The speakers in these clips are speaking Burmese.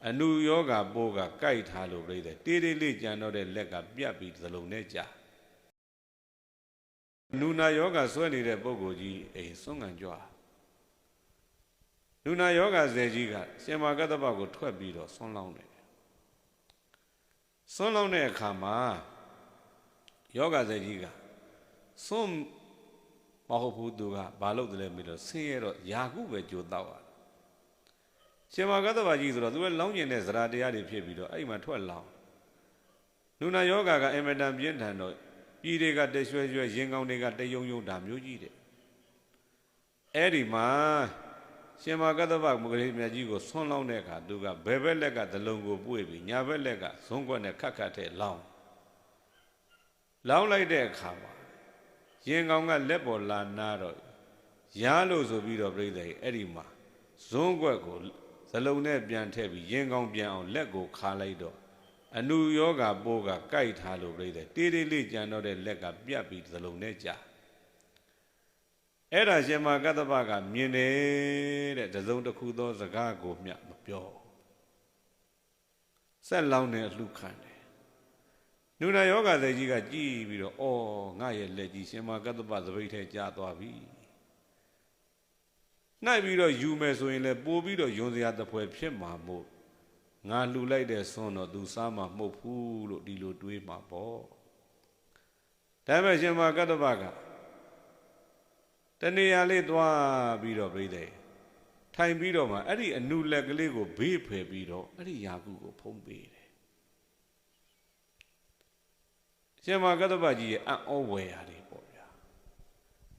အနုယောဂပိုးကကြိုက်ထားလို့ပြိတဲ့တေးသေးလေးကြံတော့တဲ့လက်ကပြတ်ပြီးသလုံးနဲ့ကြာနုနာယောဂဆွဲနေတဲ့ပုဂ္ဂိုလ်ကြီးအိမ်စွန့်ကန်ကြွနုနာယောဂဇေကြီးကရှင်မကတ္တပကိုထွက်ပြီးတော့ဆွန့်လောင်းတယ်ဆွန့်လောင်းတဲ့အခါမှာယောဂဇေကြီးကဆွန့်မဟုတ်ဘူးသူကဘာလုပ်တယ်လဲပြီးတော့ဆင်းရဲတော့ယာကုပဲကြိုတော့ရရှင်မကတ္တပကြီးဆိုတော့သူကလောင်းကျင်တဲ့ဇရာတရားတွေဖြစ်ပြီးတော့အဲ့မှာထွက်လောင်းနုနာယောဂကအင်မတန်ပြင်းထန်တော့ပြည်တွေကတရွှဲရွှဲရင်ကောင်းတွေကတယုံယုံဒါမျိုးကြီးတဲ့အဲ့ဒီမှာရှင်မကတ္တပမဂရိမြတ်ကြီးကိုဆွန့်လောင်းတဲ့အခါသူကဘယ်ဘက်လက်ကဒလုံးကိုပွေ့ပြီးညာဘက်လက်ကဇုံးကွက်နဲ့ခတ်ခတ်တဲ့လောင်းလိုက်တဲ့အခါမှာရင်ကောင်းကလက်ပေါ်လာနာတော့ရားလို့ဆိုပြီးတော့ပြိဿကြီးအဲ့ဒီမှာဇုံးကွက်ကိုဇလုံးနဲ့ပြန်ထည့်ပြီးရင်ကောင်းပြန်အောင်လက်ကိုခါလိုက်တော့အနုယောဂပိုးကကြိုက်ထားလို့ပြိတဲ့တေးသေးလေးကြံတော့တဲ့လက်ကပြတ်ပြီးသလုံးနဲ့ကြာအဲ့ဒါရှင်မကတ္တပကမြင်တယ်တဲ့တစုံတစ်ခုသောစကားကိုမျှမပြောဆက်လောင်းနေအလှခံတယ်နုနာယောဂဇေကြီးကကြည်ပြီးတော့အော်ငါရဲ့လက်ကြီးရှင်မကတ္တပသပိတ်ထဲကြာသွားပြီနှိုက်ပြီးတော့ယူမယ်ဆိုရင်လည်းပို့ပြီးတော့ယွန်စရာတစ်ဖွဲဖြစ်မှာမို့ငါလှူလိုက်တဲ့ဆွန်းတော့သူစားမှာမဟုတ်ဘူးလို့ဒီလိုတွေးမှာပေါ့ဒါပေမဲ့ရှင်မကတ္တပကတနေရာလေးသွားပြီးတော့ပြိတဲ့ထိုင်ပြီးတော့မှအဲ့ဒီအနုလက်ကလေးကိုဘေးဖယ်ပြီးတော့အဲ့ဒီယာကုကိုဖုံးပေးတယ်ရှင်မကတ္တပကြီးရဲ့အံ့ဩဝယ်ရာတွေပေါ့ဗျာ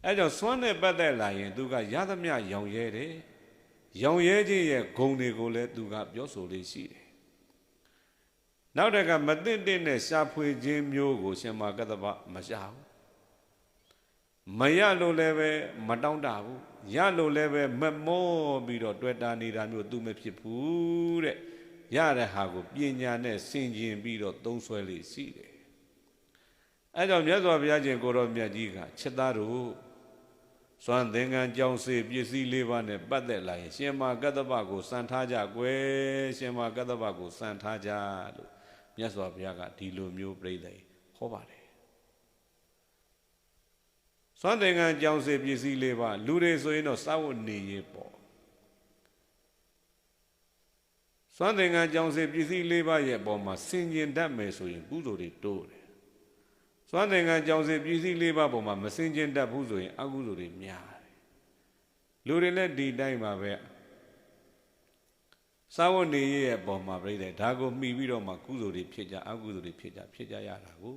အဲ့ကြောင့်ဆွမ်းနဲ့ပတ်သက်လာရင်သူကရသမျှရောင်ရဲတယ်ရောင်ရဲခြင်းရဲ့ဂုဏ်တွေကိုလည်းသူကပြောဆိုလေးရှိတယ်နောက်တကမသိတဲ့နဲ့ရှာဖွေခြင်းမျိုးကိုရှင်မကတ္တပမရှာဘူးမရလို့လည်းပဲမတောင်းတဘူးရလို့လည်းပဲမမောပြီးတော့တွေ့တာနေတာမျိုးသူမဖြစ်ဘူးတဲ့ရတဲ့ဟာကိုပညာနဲ့ဆင်ခြင်ပြီးတော့သုံးဆွဲလေးရှိတယ်အဲကြောင့်မြတ်စွာဘုရားရှင်ကိုရောမြတ်ကြီးကချက်သားတို့စွမ်းသင်္ကန်းကြောင်းစေပစ္စည်း၄ပါးနဲ့ပတ်သက်လာရင်ရှင်မကတ္တပကိုစံထားကြကွယ်ရှင်မကတ္တပကိုစံထားကြလို့မြတ်စွာဘုရားကဒီလိုမျိုးပြိဿဟောပါတယ်စွမ်းသင်္ကန်းကြောင်းစေပစ္စည်း၄ပါးလူတွေဆိုရင်တော့စာဝတ်နေရေးပေါ့စွမ်းသင်္ကန်းကြောင်းစေပစ္စည်း၄ပါးရဲ့အပေါ်မှာဆင်ခြင်တတ်မယ်ဆိုရင်ကုသိုလ်တွေတိုးတယ်စွမ်းသင်္ကန်းကြောင်းစေပစ္စည်း၄ပါးပေါ်မှာမဆင်ခြင်တတ်ဘူးဆိုရင်အကုသိုလ်တွေများတယ်လူတွေလည်းဒီတိုင်းပါပဲစာဝတ်နေရေးရဲ့အပေါ်မှာပြိတဲ့ဒါကိုမှီပြီးတော့မှကုသိုလ်တွေဖြစ်ကြအကုသိုလ်တွေဖြစ်ကြရတာကို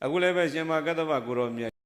အခုလည်းပဲရှင်မကတ္တပကိုရောမြတ်